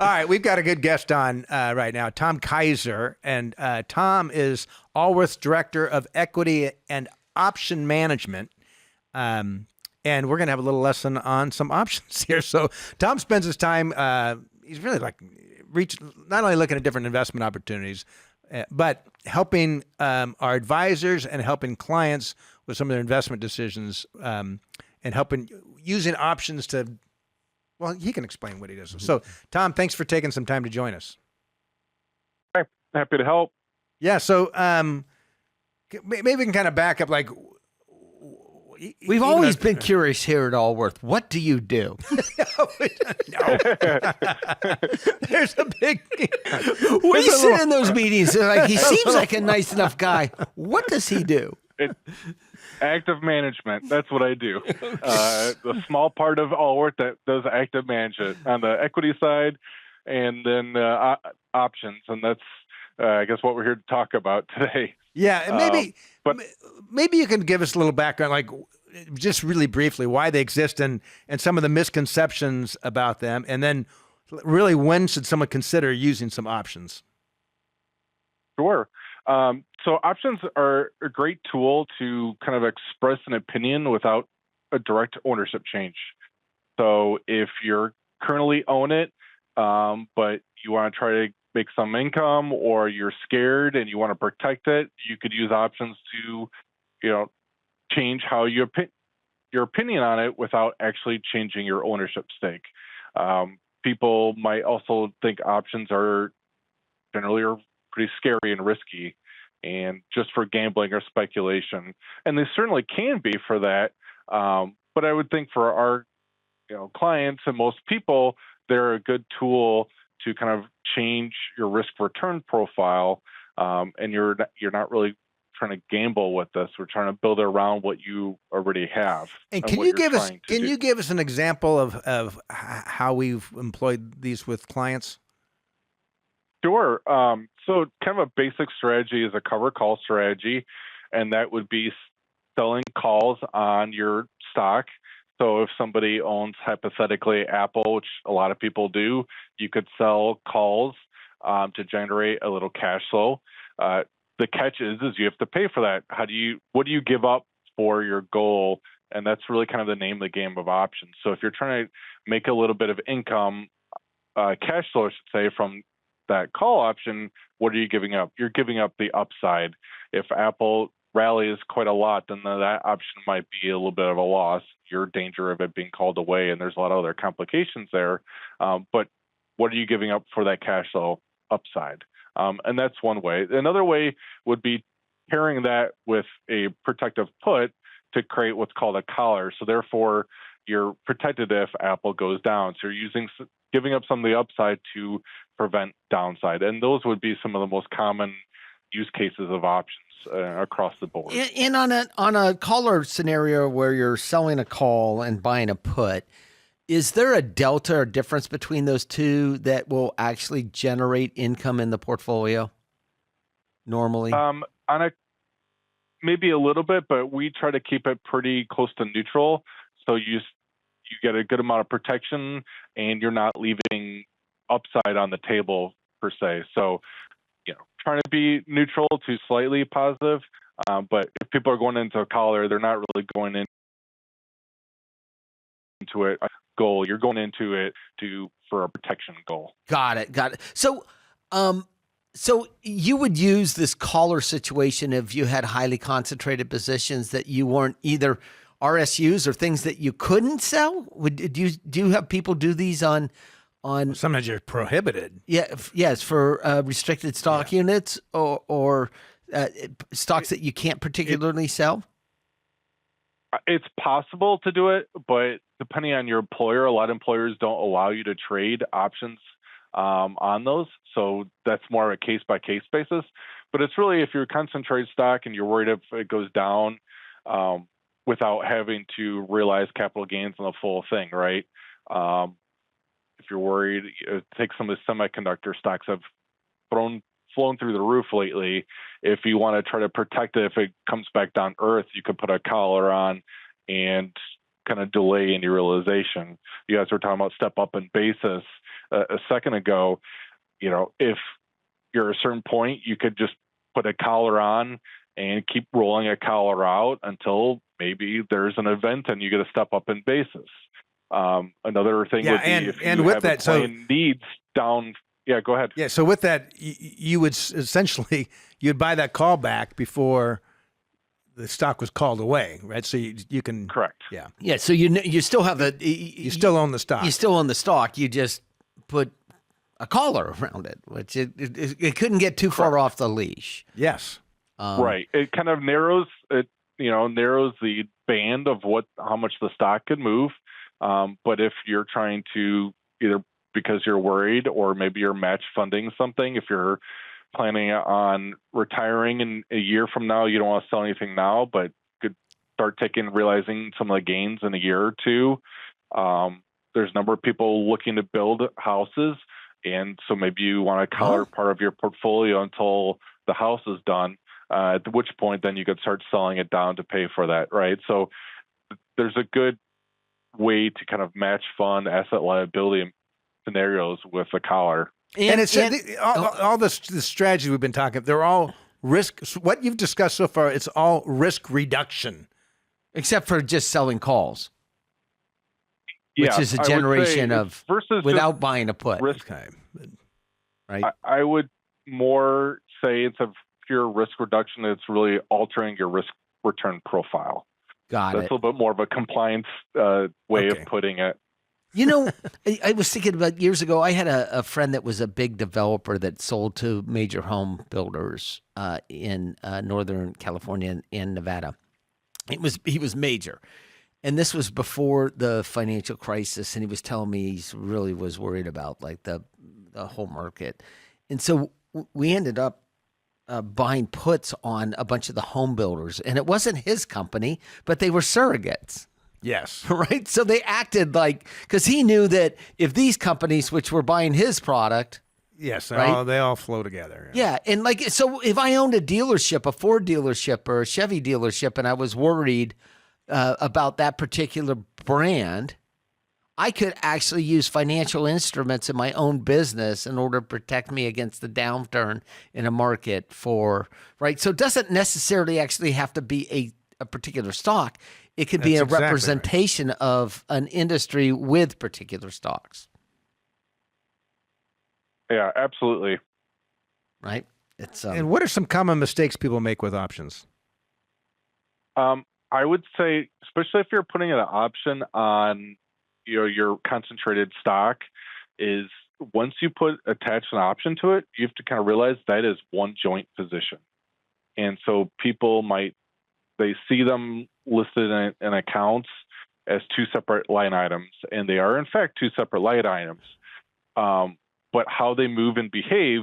All right, we've got a good guest on right now, Tom Kaiser, and Tom is Allworth's Director of Equity and Option Management. And we're going to have a little lesson on some options here. So Tom spends his time, he's really not only looking at different investment opportunities, but helping our advisors and helping clients with some of their investment decisions, and helping using options to, well, he can explain what he does. So Tom, thanks for taking some time to join us. Hi, happy to help. Yeah. So maybe we can kind of back up, like, we've always been curious here at Allworth. What do you do? No. There's a big. We sit in those meetings. And like, he seems like a nice enough guy. What does he do? Active management. That's what I do. The small part of Allworth that does active management on the equity side, and then options, and that's I guess what we're here to talk about today. Yeah, and maybe you can give us a little background, like just really briefly, why they exist and some of the misconceptions about them, and then really when should someone consider using some options? Sure. So options are a great tool to kind of express an opinion without a direct ownership change. So if you're currently own it, but you want to try to make some income, or you're scared and you want to protect it, you could use options to, change how your opinion on it without actually changing your ownership stake. People might also think options are generally pretty scary and risky, and just for gambling or speculation. And they certainly can be for that. But I would think for our clients and most people, they're a good tool to kind of change your risk return profile. And you're not really trying to gamble with this. We're trying to build around what you already have. And can you give us an example of how we've employed these with clients? Sure. So kind of a basic strategy is a cover call strategy, and that would be selling calls on your stock. So if somebody owns hypothetically Apple, which a lot of people do, you could sell calls to generate a little cash flow. The catch is you have to pay for that. What do you give up for your goal? And that's really kind of the name of the game of options. So if you're trying to make a little bit of income, cash flow, I should say, from that call option, what are you giving up? You're giving up the upside. If Apple rallies quite a lot, then that option might be a little bit of a loss. You're in danger of it being called away, and there's a lot of other complications there. But what are you giving up for that cash flow upside? And that's one way. Another way would be pairing that with a protective put to create what's called a collar. So therefore, you're protected if Apple goes down. So you're giving up some of the upside to prevent downside. And those would be some of the most common use cases of options across the board. And on a caller scenario where you're selling a call and buying a put, is there a delta or difference between those two that will actually generate income in the portfolio normally? Maybe a little bit, but we try to keep it pretty close to neutral. So you get a good amount of protection, and you're not leaving upside on the table per se. So, trying to be neutral to slightly positive. But if people are going into a collar, they're not really going into it a goal. You're going into it for a protection goal. Got it. So, so you would use this collar situation if you had highly concentrated positions that you weren't either RSUs or things that you couldn't sell? Do you have people do these on? Sometimes you're prohibited. Yes, for restricted stock units or stocks that you can't particularly sell? It's possible to do it, but depending on your employer, a lot of employers don't allow you to trade options on those. So that's more of a case-by-case basis. But it's really if you're concentrated stock and you're worried if it goes down without having to realize capital gains on the full thing, right? If you're worried, take some of the semiconductor stocks have flown through the roof lately. If you want to try to protect it, if it comes back down earth, you could put a collar on and kind of delay any realization. You guys were talking about step up in basis. a second ago, if you're a certain point, you could just put a collar on and keep rolling a collar out until maybe there's an event and you get to step up in basis. Another thing would be if you with have that, a plan needs down. Yeah, go ahead. Yeah, so with that, you would essentially you'd buy that call back before the stock was called away, right? So you can Correct. Yeah. Yeah. So you still have You still own the stock. You still own the stock. You just put a collar around it, which it couldn't get too far off the leash. Yes. Right. It kind of narrows the band of how much the stock could move. But if you're trying to either because you're worried or maybe you're match funding something, if you're planning on retiring in a year from now, you don't want to sell anything now, but could start realizing some of the gains in a year or two. There's a number of people looking to build houses. And so maybe you want to collar part of your portfolio until the house is done, at which point then you could start selling it down to pay for that, right? So there's a good way to kind of match fund asset liability scenarios with a collar. And all the strategies we've been talking, they're all risk. What you've discussed so far, it's all risk reduction. Except for just selling calls. Which is a generation of without buying a put. Risk, right? I would more say it's a pure risk reduction. It's really altering your risk return profile. Got it. That's a little bit more of a compliance way of putting it. I was thinking about years ago, I had a friend that was a big developer that sold to major home builders in Northern California and Nevada. He was major. And this was before the financial crisis, and he was telling me he really was worried about like the whole market. And so we ended up buying puts on a bunch of the home builders, and it wasn't his company, but they were surrogates. Yes. Right? So they acted like, because he knew that if these companies, which were buying his product. Yes, right? They all flow together. Yeah. And so if I owned a dealership, a Ford dealership or a Chevy dealership, and I was worried about that particular brand, I could actually use financial instruments in my own business in order to protect me against the downturn in a market right? So it doesn't necessarily actually have to be a particular stock. It could be a representation of an industry with particular stocks. Yeah, absolutely. Right? It's And what are some common mistakes people make with options? I would say, especially if you're putting an option on your concentrated stock, is once you attach an option to it, you have to kind of realize that is one joint position. And so people they see them listed in accounts as two separate line items, and they are in fact two separate line items. But how they move and behave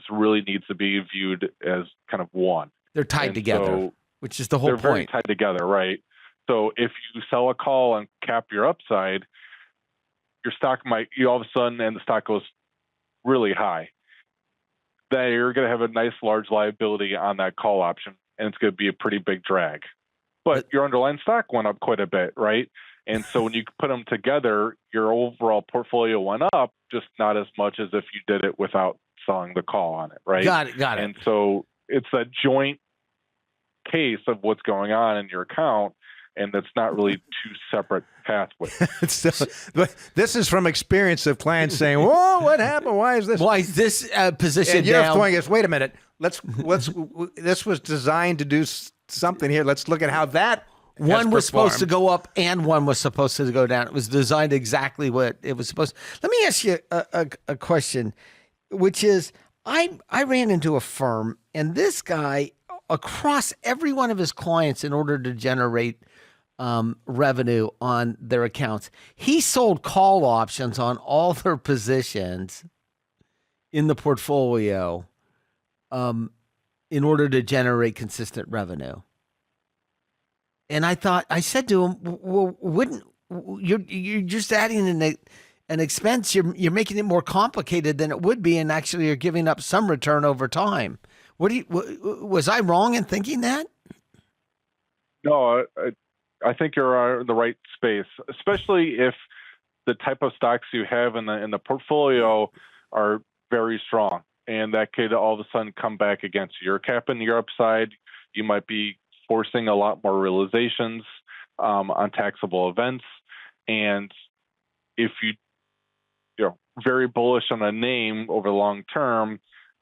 really needs to be viewed as kind of one. They're tied together, which is the whole point. They're very tied together, right? So if you sell a call and cap your upside, your stock all of a sudden, and the stock goes really high, then you're going to have a nice large liability on that call option, and it's going to be a pretty big drag. But your underlying stock went up quite a bit, right? And so when you put them together, your overall portfolio went up, just not as much as if you did it without selling the call on it, right? Got it. And so it's a joint case of what's going on in your account, and that's not really two separate pathways. But this is from experience of clients saying, "Whoa, what happened? Why is this position and you're down?" going, wait a minute. Let's this was designed to do something here. Let's look at how that one was supposed to go up and one was supposed to go down. It was designed exactly what it was supposed to. Let me ask you a question, which is I ran into a firm, and this guy, across every one of his clients, in order to generate revenue on their accounts, he sold call options on all their positions in the portfolio in order to generate consistent revenue. And I said to him, well, you're just adding an expense. You're making it more complicated than it would be, and actually you're giving up some return over time. Was I wrong in thinking that? No, I think you're in the right space, especially if the type of stocks you have in the portfolio are very strong, and that could all of a sudden come back against you. You're capping your upside. You might be forcing a lot more realizations on taxable events, and if you're very bullish on a name over the long term,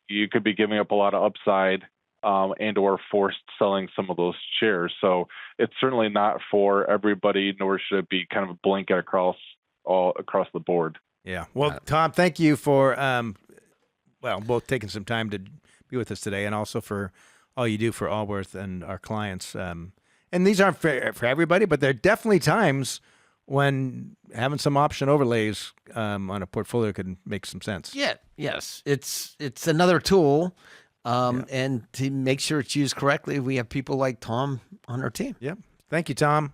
you could be giving up a lot of upside and or forced selling some of those shares. So it's certainly not for everybody, nor should it be kind of a blanket across the board. Yeah. Well, Tom, thank you for both taking some time to be with us today, and also for all you do for Allworth and our clients. And these aren't for everybody, but there are definitely times when having some option overlays on a portfolio could make some sense. Yeah. Yes. It's another tool. And to make sure it's used correctly, we have people like Tom on our team. Yeah. Thank you, Tom.